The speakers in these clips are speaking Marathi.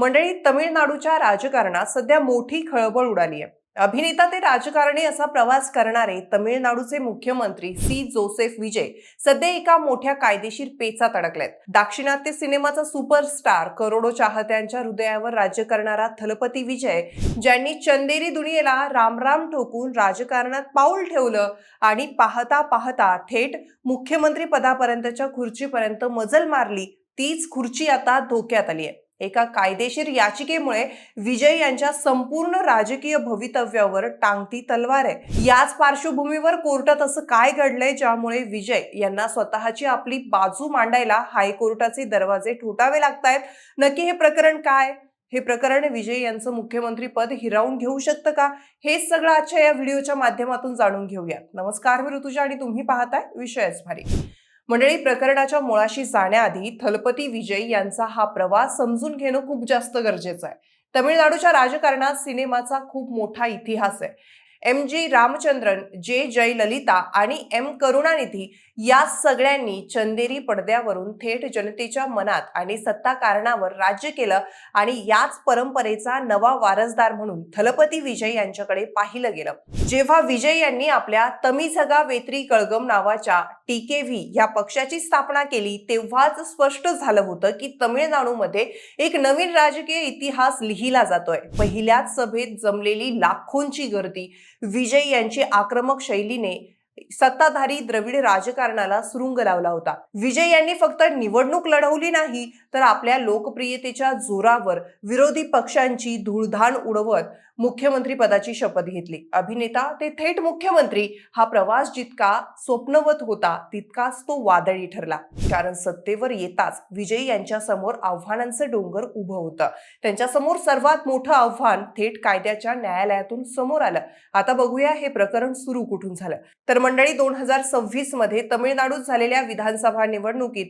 मंडळी, तमिळनाडूच्या राजकारणात सध्या मोठी खळबळ उडाली आहे. अभिनेता ते राजकारणी असा प्रवास करणारे तमिळनाडूचे मुख्यमंत्री जोसेफ विजय सध्या एका मोठ्या कायदेशीर पेचात अडकलेत. दाक्षिणात्य सिनेमाचा सुपरस्टार, करोडो चाहत्यांच्या हृदयावर राज्य करणारा थलपती विजय, ज्यांनी चंदेरी दुनियेला रामराम ठोकून राजकारणात पाऊल ठेवलं आणि पाहता पाहता थेट मुख्यमंत्री पदापर्यंतच्या खुर्चीपर्यंत मजल मारली, तीच खुर्ची आता धोक्यात आली आहे. एका कायदेशीर याचिकेमुळे विजय यांच्या संपूर्ण राजकीय भवितव्यावर टांगती तलवार आहे. याच पार्श्वभूमीवर कोर्टात असं काय घडलंय ज्यामुळे विजय यांना स्वतःची आपली बाजू मांडायला हायकोर्टाचे दरवाजे ठोठावे लागतायत? नक्की हे प्रकरण काय? हे प्रकरण विजय यांचं मुख्यमंत्री पद हिरावून घेऊ शकतं का? हेच सगळं आजच्या या व्हिडिओच्या माध्यमातून जाणून घेऊयात. नमस्कार, मी ऋतुजा आणि तुम्ही पाहताय विषयच भारी. मंडळी, प्रकरणाच्या मुळाशी जाण्याआधी थलपती विजय यांचा हा प्रवास समजून घेणं खूप जास्त गरजेचं आहे. तमिळनाडूच्या राजकारणात सिनेमाचा खूप मोठा इतिहास आहे. MG रामचंद्रन, जयललिता आणि करुणानिधी या सगळ्यांनी चंदेरी पडद्यावरून थेट जनतेच्या मनात आणि सत्ता कारणावर राज्य केलं आणि याच परंपरेचा नवा वारसदार म्हणून थलपती विजय यांच्याकडे पाहिलं गेलं. जेव्हा विजय यांनी आपल्या तमिझगा वेत्री कळगम नावाच्या TKV या पक्षाची स्थापना केली, तेव्हाच स्पष्ट झालं होतं की तमिळनाडूमध्ये एक नवीन राजकीय इतिहास लिहिला जातोय. पहिल्याच सभेत जमलेली लाखोंची गर्दी, विजय यांची आक्रमक शैलीने सत्ताधारी द्रविड राजकारणाला सुरुंग लावला होता. विजय यांनी फक्त निवडणूक लढवली नाही, तर आपल्या लोकप्रियतेच्या जोरावर विरोधी पक्षांची धूळधाण उडवत मुख्यमंत्री पदाची शपथ घेतली. अभिनेता ते थेट मुख्यमंत्री हा प्रवास जितका स्वप्नवत होता, तितकाच तो वादळी ठरला. कारण सत्तेवर येताच विजय यांच्या समोर आव्हानांचं डोंगर उभं होतं. त्यांच्या समोर सर्वात मोठं आव्हान थेट कायद्याच्या न्यायालयातून समोर आलं. आता बघूया हे प्रकरण सुरू कुठून झालं. तर मंडळी, 2026 मध्ये तमिळनाडूत झालेल्या विधानसभा निवडणुकीत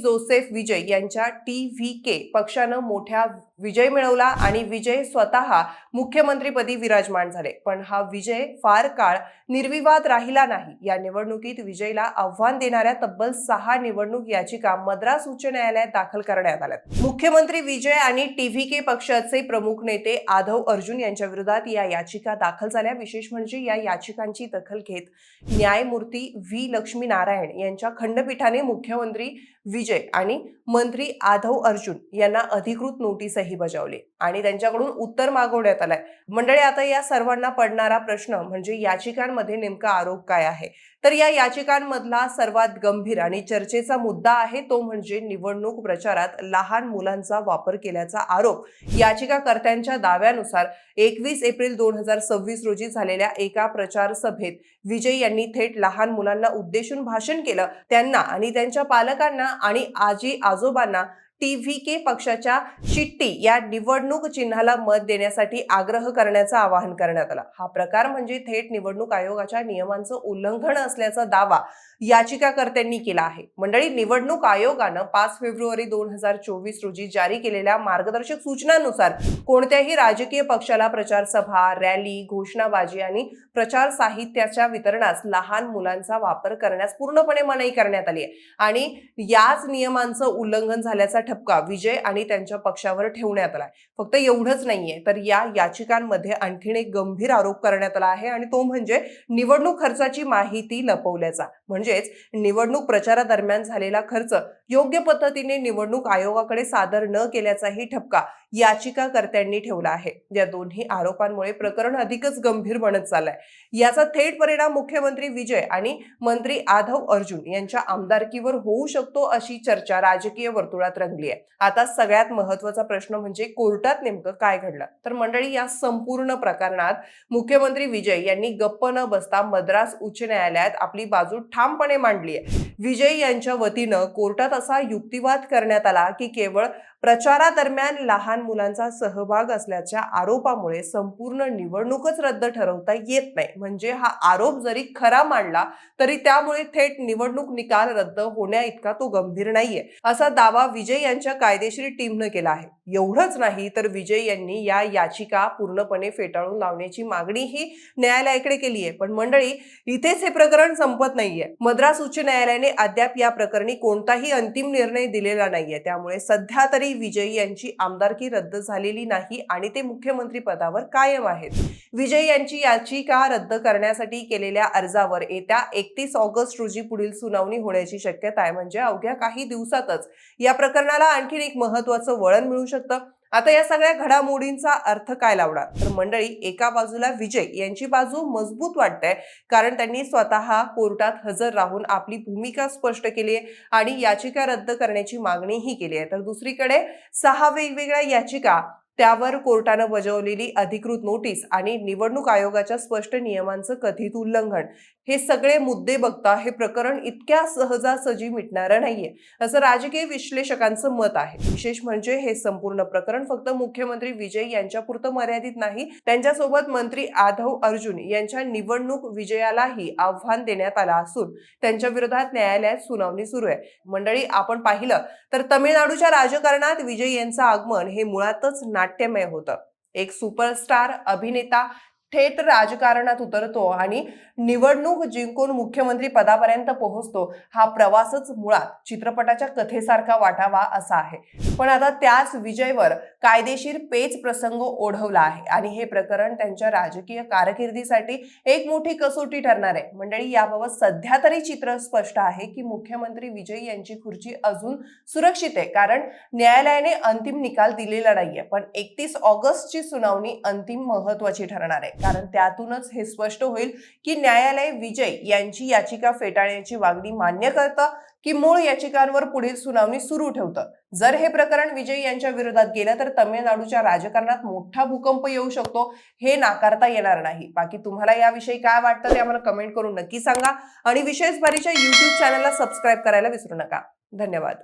जोसेफ विजय यांच्या TVK पक्षानं मोठा विजय मिळवला आणि विजय स्वतः मुख्यमंत्रीपदी विराजमान झाले. पण हा विजय फार काळ निर्विवाद राहिला नाही. या निवडणुकीत विजयला आव्हान देणाऱ्या तब्बल 6 निवडणूक याचिका मद्रास उच्च न्यायालयात दाखल करण्यात आल्या. मुख्यमंत्री विजय आणि TVK पक्षाचे प्रमुख नेते आधव अर्जुन यांच्या विरोधात या याचिका दाखल झाल्या. विशेष म्हणजे या याचिकांची दखल घेत न्यायमूर्ती V लक्ष्मीनारायण यांच्या खंडपीठाने मुख्यमंत्री विजय आणि मंत्री आधव अर्जुन यांना अधिकृत नोटीसही बजावली आणि त्यांच्याकडून उत्तर मागवण्यात आलंय. मंडळी, आता या सर्वांना पडणारा प्रश्न म्हणजे याचिकांमध्ये नेमका आरोप काय आहे? तर या याचिकांमधला सर्वात गंभीर आणि चर्चेचा मुद्दा आहे तो म्हणजे निवडणूक प्रचारात लहान मुलांचा वापर केल्याचा आरोप. याचिकाकर्त्यांच्या दाव्यानुसार 21 एप्रिल 2026 रोजी झालेल्या एका प्रचार सभेत विजय यांनी थेट लहान मुलांना उद्देशून भाषण केलं. त्यांना आणि त्यांच्या पालकांना आणि आजी आजोबांना TVK पक्षाच्या चिठ्ठी या निवडणूक चिन्हाला मत देण्यासाठी आग्रह करण्याचं आवाहन करण्यात आलं. हा प्रकार म्हणजे थेट निवडणूक आयोगाच्या नियमांचं उल्लंघन असल्याचा दावा याचिकाकर्त्यांनी केला आहे. मंडळी, निवडणूक आयोगानं 5 फेब्रुवारी 2024 रोजी जारी केलेल्या मार्गदर्शक सूचनांनुसार कोणत्याही राजकीय पक्षाला प्रचार सभा, रॅली, घोषणाबाजी आणि प्रचार साहित्याच्या वितरणास लहान मुलांचा वापर करण्यास पूर्णपणे मनाई करण्यात आली आहे आणि याच नियमांचं उल्लंघन झाल्याचा ठपका विजय आणि त्यांच्या पक्षावर ठेवण्यात आलाय. फक्त एवढंच नाहीये, तर या याचिकांमध्ये आणखीन एक गंभीर आरोप करण्यात आला आहे आणि तो म्हणजे निवडणूक खर्चाची माहिती लपवल्याचा. म्हणजेच निवडणूक प्रचारादरम्यान झालेला खर्च योग्य पद्धतीने निवडणूक आयोगाकडे सादर न केल्याचाही ठपका याचिकाकर्त्यांनी ठेवला आहे. या दोन्ही आरोपांमुळे प्रकरण अधिकच गंभीर बनत चाललंय. याचा थेट परिणाम मुख्यमंत्री विजय आणि मंत्री आधव अर्जुन यांच्या आमदारकीवर होऊ शकतो अशी चर्चा राजकीय वर्तुळात रंगली आहे. आता सगळ्यात महत्त्वाचा प्रश्न म्हणजे कोर्टात नेमकं काय घडलं? तर मंडळी, या संपूर्ण प्रकरणात मुख्यमंत्री विजय यांनी गप्प न बसता मद्रास उच्च न्यायालयात आपली बाजू ठामपणे मांडली आहे. विजय यांच्या वतीनं कोर्टात असा युक्तिवाद करण्यात आला की केवळ प्रचारादरम्यान लहान मुलांचा सहभाग असल्याच्या आरोपामुळे संपूर्ण निवडणूकच रद्द ठरवता येत नाही. म्हणजे हा आरोप जरी खरा मांडला तरी त्यामुळे थेट निवडणूक निकाल रद्द होण्या इतका तो गंभीर नाहीये, असा दावा विजय यांच्या कायदेशीर टीमनं केला आहे. एवढंच नाही तर विजय यांनी या याचिका पूर्णपणे फेटाळून लावण्याची मागणीही न्यायालयाकडे केली आहे. पण मंडळी, इथेच हे प्रकरण संपत नाहीये. मद्रास उच्च न्यायालयाने अद्याप या प्रकरणी कोणताही अंतिम निर्णय दिलेला नाहीये. त्यामुळे सध्या तरी मंडळी विजय यांची आमदारकी रद्द झालेली नाही आणि ते मुख्यमंत्री पदावर कायम आहेत. विजय यांची याचिका रद्द करण्यासाठी केलेल्या अर्जावर येत्या 31 ऑगस्ट रोजी पुढील सुनावणी होण्याची शक्यता आहे. म्हणजे अवघ्या काही दिवसातच या प्रकरणाला आणखी एक महत्त्वाचं वळण मिळू शकतं. आता या सगळ्या घडामोडींचा अर्थ काय लावणार? तर मंडळी, एका बाजूला विजय यांची बाजू मजबूत वाटते, कारण त्यांनी स्वतः कोर्टात हजर राहून आपली भूमिका स्पष्ट केली आहे आणि याचिका रद्द करण्याची मागणीही केली आहे. तर दुसरीकडे 6 वेगवेगळ्या याचिका, त्यावर कोर्टानं बजावलेली अधिकृत नोटीस आणि निवडणूक आयोगाच्या स्पष्ट नियमांचं कथित उल्लंघन, हे सगळे मुद्दे बघता हे प्रकरण इतक्या सहजासहजी मिटणारं नाहीये, असं राजकीय विश्लेषकांचं मत आहे. विशेष म्हणजे हे संपूर्ण प्रकरण फक्त मुख्यमंत्री विजय यांच्यापुरतं मर्यादित नाही. त्यांच्यासोबत मंत्री आढव अर्जुन यांच्या निवडणूक विजयालाही आव्हान देण्यात आलं असून त्यांच्या विरोधात न्यायालयात सुनावणी सुरू आहे. मंडळी, आपण पाहिलं तर तमिळनाडूच्या राजकारणात विजय यांचं आगमन हे मुळातच नाट्यमय होतं. एक सुपरस्टार अभिनेता थेट राजकारणात उतरतो आणि निवडणूक जिंकून मुख्यमंत्री पदापर्यंत पोहोचतो. हा प्रवासच मुळात चित्रपटाच्या कथेसारखा वाटावा असा आहे. पण आता त्याच विजयवर कायदेशीर पेच प्रसंग ओढवला आहे आणि हे प्रकरण त्यांच्या राजकीय कारकिर्दीसाठी एक मोठी कसोटी ठरणार आहे. मंडळी, याबाबत सध्या तरी चित्र स्पष्ट आहे की मुख्यमंत्री विजय यांची खुर्ची अजून सुरक्षित आहे, कारण न्यायालयाने अंतिम निकाल दिलेला नाहीये. पण 31 ऑगस्टची सुनावणी अंतिम महत्वाची ठरणार आहे, कारण त्यातूनच हे स्पष्ट होईल की न्यायालय विजय यांची याचिका फेटाळण्याची मागणी मान्य करतं की मूळ याचिकांवर पुढील सुनावणी सुरू ठेवतं. जर हे प्रकरण विजय यांच्या विरोधात गेलं तर तमिळनाडूच्या राजकारणात मोठा भूकंप येऊ शकतो, हे नाकारता येणार नाही. बाकी तुम्हाला याविषयी काय वाटतं ते आम्हाला कमेंट करून नक्की सांगा आणि विशेष बारीच्या YouTube चॅनलला सबस्क्राईब करायला विसरू नका. धन्यवाद.